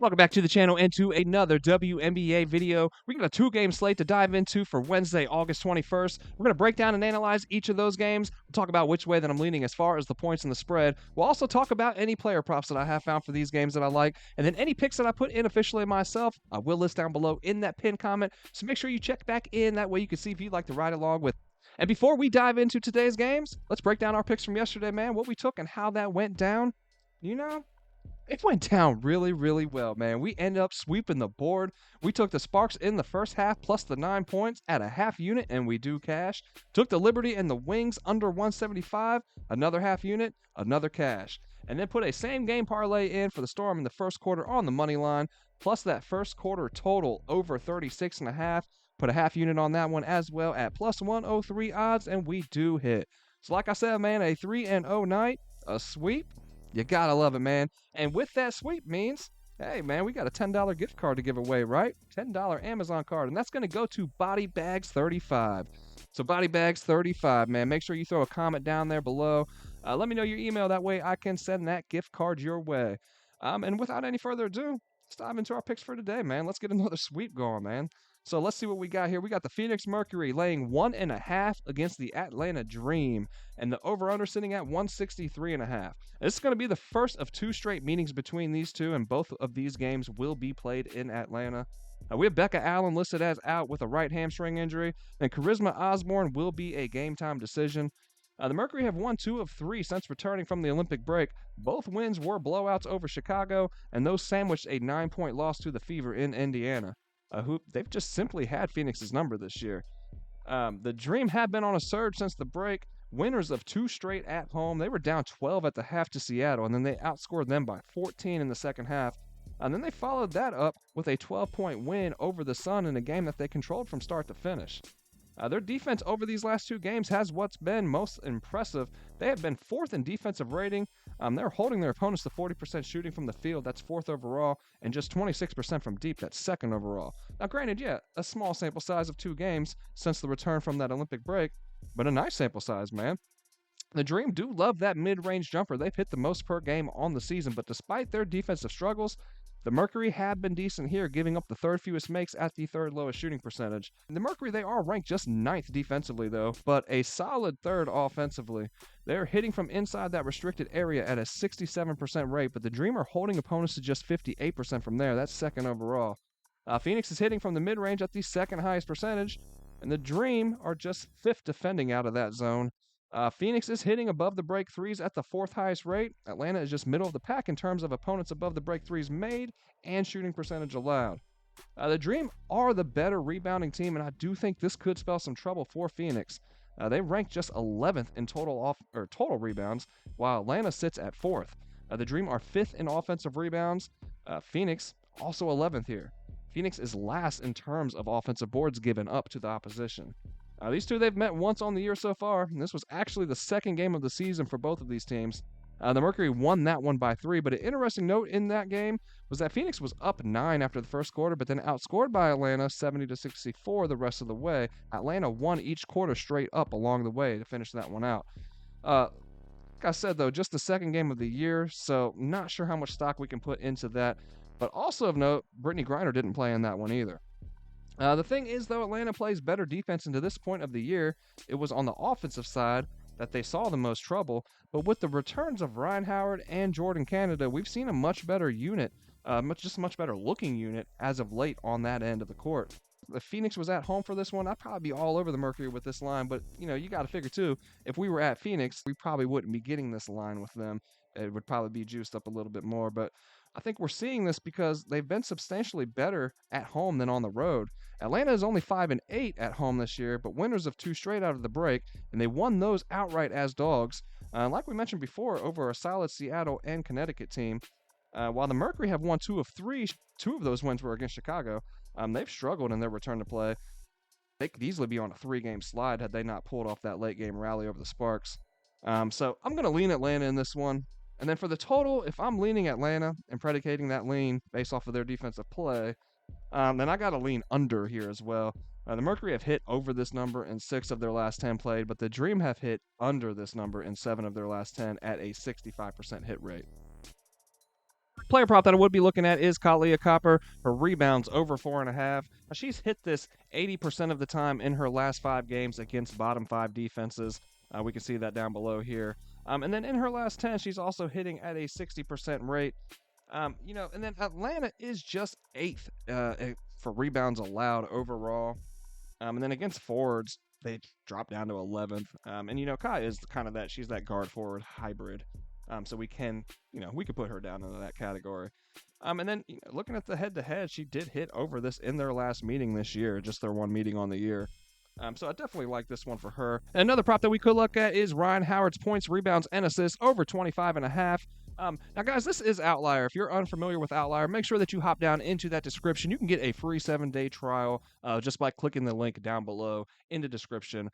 Welcome back to the channel and to another WNBA video. We got a two-game slate to dive into for Wednesday, August 21st. We're going to break down and analyze each of those games. We'll talk about which way that I'm leaning as far as the points and the spread. We'll also talk about any player props that I have found for these games that I like. And then any picks that I put in officially myself, I will list down below in that pinned comment. So make sure you check back in. That way you can see if you'd like to ride along with. And before we dive into today's games, let's break down our picks from yesterday, man. What we took and how that went down. It went down really, really well, man. We ended up sweeping the board. We took the Sparks in the first half plus the 9 points at a half unit, and we do cash. Took the Liberty and the Wings under 175, another half unit, another cash. And then put a same game parlay in for the Storm in the first quarter on the money line, plus that first quarter total over 36.5. Put a half unit on that one as well at plus 103 odds, and we do hit. So like I said, man, a 3-0 night, a sweep. You gotta love it, man. And with that sweep means, hey, man, we got a $10 gift card to give away, right? $10 Amazon card, and that's going to go to Body Bags 35. So Body Bags 35, man. Make sure you throw a comment down there below. Let me know your email. That way I can send that gift card your way. And without any further ado, let's dive into our picks for today, man. Let's get another sweep going, man. So let's see what we got here. We got the Phoenix Mercury laying 1.5 against the Atlanta Dream, and the over-under sitting at 163.5. This is going to be the first of two straight meetings between these two, and both of these games will be played in Atlanta. We have Becca Allen listed as out with a right hamstring injury, and Charisma Osborne will be a game-time decision. The Mercury have won 2 of 3 since returning from the Olympic break. Both wins were blowouts over Chicago, and those sandwiched a 9-point loss to the Fever in Indiana. They've just simply had Phoenix's number this year. The Dream have been on a surge since the break, winners of 2 straight at home. They were down 12 at the half to Seattle, and then they outscored them by 14 in the second half. And then they followed that up with a 12-point win over the Sun in a game that they controlled from start to finish. Their defense over these last 2 games has what's been most impressive. They have been 4th in defensive rating. They're holding their opponents to 40% shooting from the field. That's 4th overall, and just 26% from deep. That's 2nd overall. Now, granted, yeah, a small sample size of 2 games since the return from that Olympic break, but a nice sample size, man. The Dream do love that mid-range jumper. They've hit the most per game on the season, but despite their defensive struggles, the Mercury have been decent here, giving up the 3rd fewest makes at the 3rd lowest shooting percentage. The Mercury, they are ranked just 9th defensively, though, but a solid 3rd offensively. They're hitting from inside that restricted area at a 67% rate, but the Dream are holding opponents to just 58% from there. That's 2nd overall. Phoenix is hitting from the mid-range at the 2nd highest percentage, and the Dream are just 5th defending out of that zone. Phoenix is hitting above the break threes at the 4th highest rate. Atlanta is just middle of the pack in terms of opponents above the break threes made and shooting percentage allowed. The Dream are the better rebounding team, and I do think this could spell some trouble for Phoenix. They rank just 11th in total rebounds, while Atlanta sits at 4th. The Dream are 5th in offensive rebounds. Phoenix also 11th here. Phoenix is last in terms of offensive boards given up to the opposition. These two, they've met once on the year so far, and this was actually the 2nd game of the season for both of these teams. The Mercury won that one by 3, but an interesting note in that game was that Phoenix was up 9 after the first quarter, but then outscored by Atlanta 70-64 the rest of the way. Atlanta won each quarter straight up along the way to finish that one out. Like I said, though, just the 2nd game of the year, so not sure how much stock we can put into that. But also of note, Brittany Griner didn't play in that one either. The thing is, though, Atlanta plays better defense into this point of the year. It was on the offensive side that they saw the most trouble, but with the returns of Ryan Howard and Jordan Canada, we've seen a much better unit, much better looking unit as of late on that end of the court. If Phoenix was at home for this one, I'd probably be all over the Mercury with this line, but, you got to figure, too, if we were at Phoenix, we probably wouldn't be getting this line with them. It would probably be juiced up a little bit more, but I think we're seeing this because they've been substantially better at home than on the road. Atlanta is only 5-8 at home this year, but winners of 2 straight out of the break, and they won those outright as dogs. Like we mentioned before, over a solid Seattle and Connecticut team. While the Mercury have won 2 of 3, 2 of those wins were against Chicago. They've struggled in their return to play. They could easily be on a 3-game slide had they not pulled off that late-game rally over the Sparks. So I'm going to lean Atlanta in this one. And then for the total, if I'm leaning Atlanta and predicating that lean based off of their defensive play, then I got to lean under here as well. The Mercury have hit over this number in 6 of their last 10 played, but the Dream have hit under this number in 7 of their last 10 at a 65% hit rate. Player prop that I would be looking at is Kalia Copper. Her rebounds over 4.5. Now, she's hit this 80% of the time in her last 5 games against bottom 5 defenses. We can see that down below here. And then in her last 10, she's also hitting at a 60% rate. And then Atlanta is just 8th for rebounds allowed overall. And then against forwards, they drop down to 11th. Kai is kind of she's that guard forward hybrid. So we could put her down into that category. And then looking at the head-to-head, she did hit over this in their last meeting this year, just their one meeting on the year. So I definitely like this one for her. And another prop that we could look at is Ryan Howard's points, rebounds, and assists over 25.5. Now, guys, this is Outlier. If you're unfamiliar with Outlier, make sure that you hop down into that description. You can get a free 7-day trial just by clicking the link down below in the description.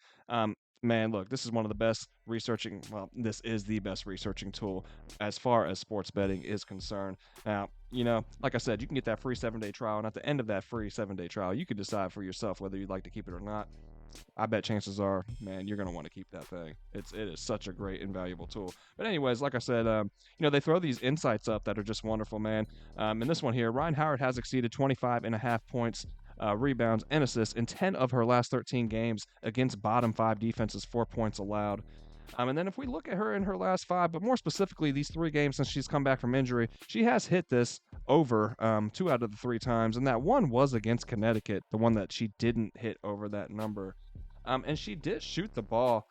Man, look, this is one of the best researching. Well, this is the best researching tool as far as sports betting is concerned. Now, like I said, you can get that free 7-day trial, and at the end of that free 7-day trial, you can decide for yourself whether you'd like to keep it or not. I bet chances are, man, you're going to want to keep that thing. It is such a great and valuable tool. But anyways, like I said, they throw these insights up that are just wonderful, man. In this one here, Ryan Howard has exceeded 25.5 points, rebounds, and assists in 10 of her last 13 games against bottom 5 defenses, 4 points allowed. And then if we look at her in her last 5, but more specifically these 3 games since she's come back from injury, she has hit this over 2 out of the 3 times, and that one was against Connecticut, the one that she didn't hit over that number. And she did shoot the ball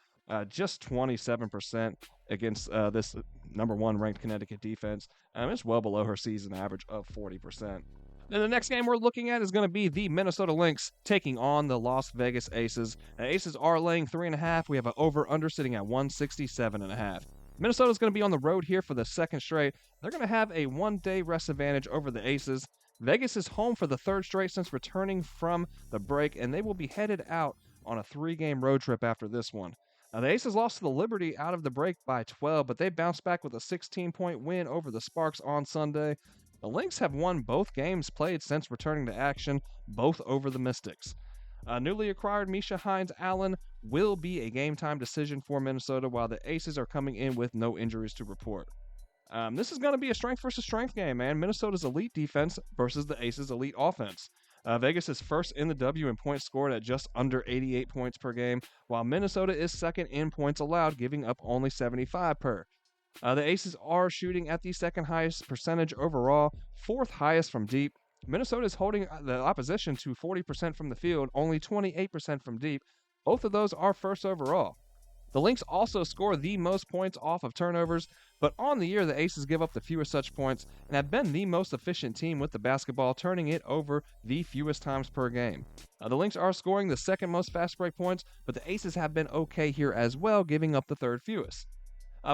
just 27% against this number 1 ranked Connecticut defense. It's well below her season average of 40%. Then the next game we're looking at is going to be the Minnesota Lynx taking on the Las Vegas Aces. The Aces are laying 3.5. We have an over-under sitting at 167.5. Minnesota's going to be on the road here for the second straight. They're going to have a 1-day rest advantage over the Aces. Vegas is home for the 3rd straight since returning from the break, and they will be headed out on a 3-game road trip after this one. Now, the Aces lost to the Liberty out of the break by 12, but they bounced back with a 16-point win over the Sparks on Sunday. The Lynx have won both games played since returning to action, both over the Mystics. Newly acquired Misha Hines-Allen will be a game-time decision for Minnesota, while the Aces are coming in with no injuries to report. This is going to be a strength versus strength game, man. Minnesota's elite defense versus the Aces' elite offense. Vegas is first in the W in points scored at just under 88 points per game, while Minnesota is second in points allowed, giving up only 75 per. The Aces are shooting at the 2nd highest percentage overall, 4th highest from deep. Minnesota is holding the opposition to 40% from the field, only 28% from deep. Both of those are first overall. The Lynx also score the most points off of turnovers, but on the year the Aces give up the fewest such points and have been the most efficient team with the basketball, turning it over the fewest times per game. The Lynx are scoring the 2nd most fast break points, but the Aces have been okay here as well, giving up the 3rd fewest.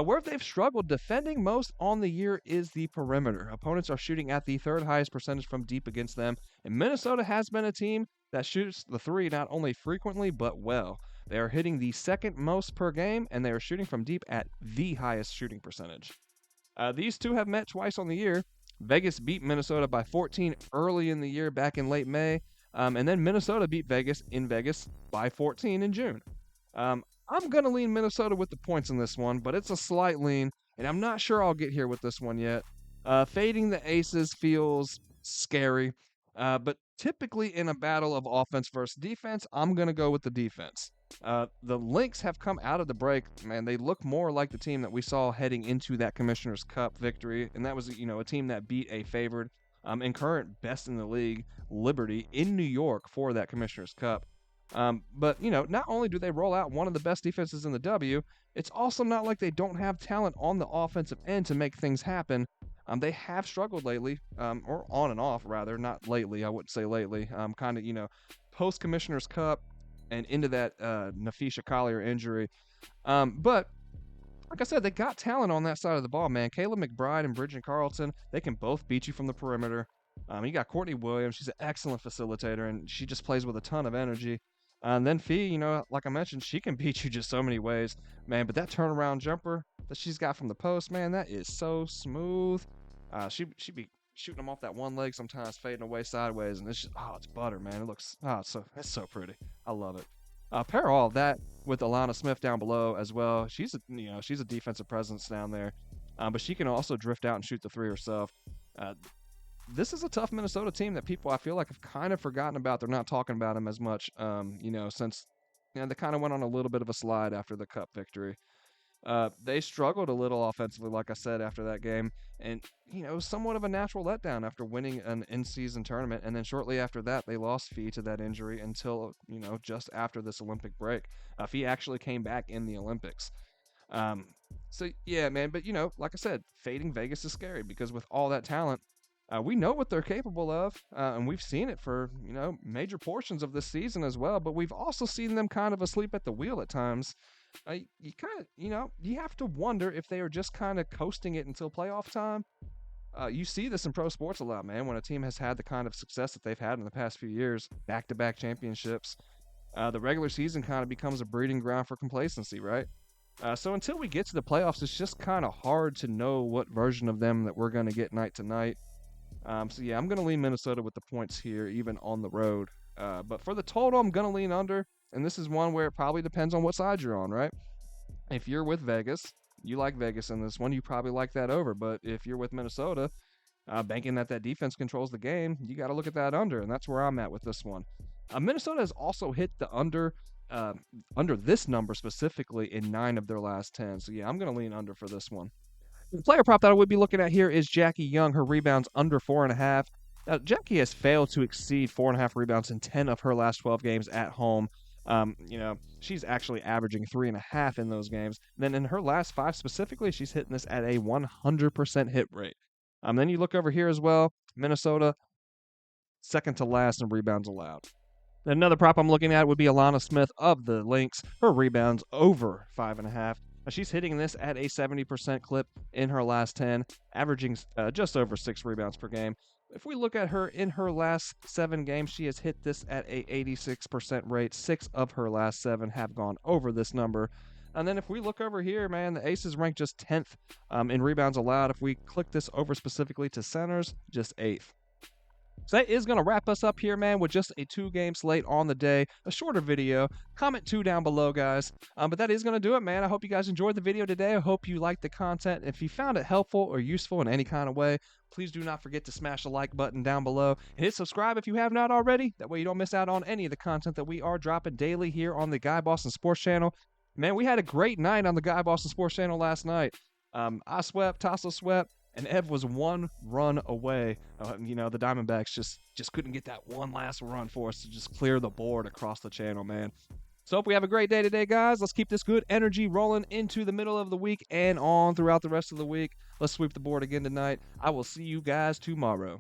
Where they've struggled defending most on the year is the perimeter. Opponents are shooting at the 3rd highest percentage from deep against them, and Minnesota has been a team that shoots the 3 not only frequently but well. They are hitting the 2nd most per game, and they are shooting from deep at the highest shooting percentage. These two have met twice on the year. Vegas beat Minnesota by 14 early in the year back in late May, and then Minnesota beat Vegas in Vegas by 14 in June. I'm going to lean Minnesota with the points in this one, but it's a slight lean, and I'm not sure I'll get here with this one yet. Fading the Aces feels scary, but typically in a battle of offense versus defense, I'm going to go with the defense. The Lynx have come out of the break, man. They look more like the team that we saw heading into that Commissioner's Cup victory, and that was, a team that beat a favored and current best in the league, Liberty, in New York for that Commissioner's Cup. But not only do they roll out one of the best defenses in the W, it's also not like they don't have talent on the offensive end to make things happen. They have struggled lately, or on and off rather, not lately. I wouldn't say lately. Kind of, post Commissioner's Cup and into that Nafisha Collier injury. But like I said, they got talent on that side of the ball, man. Kayla McBride and Bridget Carlton, they can both beat you from the perimeter. You got Courtney Williams. She's an excellent facilitator, and she just plays with a ton of energy. And then Fee, like I mentioned, she can beat you just so many ways, man. But that turnaround jumper that she's got from the post, man, that is so smooth. She be shooting them off that one leg, sometimes fading away sideways, and it's just, it's butter, man. It looks, it's so pretty. I love it. Pair all of that with Alana Smith down below as well. She's a defensive presence down there, but she can also drift out and shoot the 3 herself. Uh, this is a tough Minnesota team that people I feel like have kind of forgotten about. They're not talking about them as much, since they kind of went on a little bit of a slide after the Cup victory. They struggled a little offensively, like I said, after that game. And, it was somewhat of a natural letdown after winning an in-season tournament. And then shortly after that, they lost Fee to that injury until, just after this Olympic break. Fee actually came back in the Olympics. Um, so, yeah, man. But, like I said, fading Vegas is scary because with all that talent, we know what they're capable of, and we've seen it for, major portions of this season as well. But we've also seen them kind of asleep at the wheel at times. You kind of, you have to wonder if they are just kind of coasting it until playoff time. You see this in pro sports a lot, man. When a team has had the kind of success that they've had in the past few years, back-to-back championships, the regular season kind of becomes a breeding ground for complacency, right? So until we get to the playoffs, it's just kind of hard to know what version of them that we're going to get night to night. So yeah, I'm going to lean Minnesota with the points here, even on the road. But for the total, I'm going to lean under. And this is one where it probably depends on what side you're on, right? If you're with Vegas, you like Vegas in this one, you probably like that over. But if you're with Minnesota, banking that defense controls the game, you got to look at that under. And that's where I'm at with this one. Minnesota has also hit the under this number specifically in 9 of their last 10. So yeah, I'm going to lean under for this one. The player prop that I would be looking at here is Jackie Young. Her rebounds under 4.5. Now, Jackie has failed to exceed 4.5 rebounds in 10 of her last 12 games at home. She's actually averaging 3.5 in those games. Then in her last 5 specifically, she's hitting this at a 100% hit rate. Then you look over here as well. Minnesota, second to last in rebounds allowed. Another prop I'm looking at would be Alana Smith of the Lynx. Her rebounds over 5.5. She's hitting this at a 70% clip in her last 10, averaging just over 6 rebounds per game. If we look at her in her last 7 games, she has hit this at a 86% rate. 6 of her last 7 have gone over this number. And then if we look over here, man, the Aces rank just 10th in rebounds allowed. If we click this over specifically to centers, just 8th. So that is going to wrap us up here, man, with just a 2-game slate on the day, a shorter video. Comment 2 down below, guys. But that is going to do it, man. I hope you guys enjoyed the video today. I hope you liked the content. If you found it helpful or useful in any kind of way, please do not forget to smash the like button down below and hit subscribe if you have not already. That way you don't miss out on any of the content that we are dropping daily here on the Guy Boston Sports Channel. Man, we had a great night on the Guy Boston Sports Channel last night. I swept, Tasso swept. And Ev was 1 run away. The Diamondbacks just couldn't get that one last run for us to just clear the board across the channel, man. So hope we have a great day today, guys. Let's keep this good energy rolling into the middle of the week and on throughout the rest of the week. Let's sweep the board again tonight. I will see you guys tomorrow.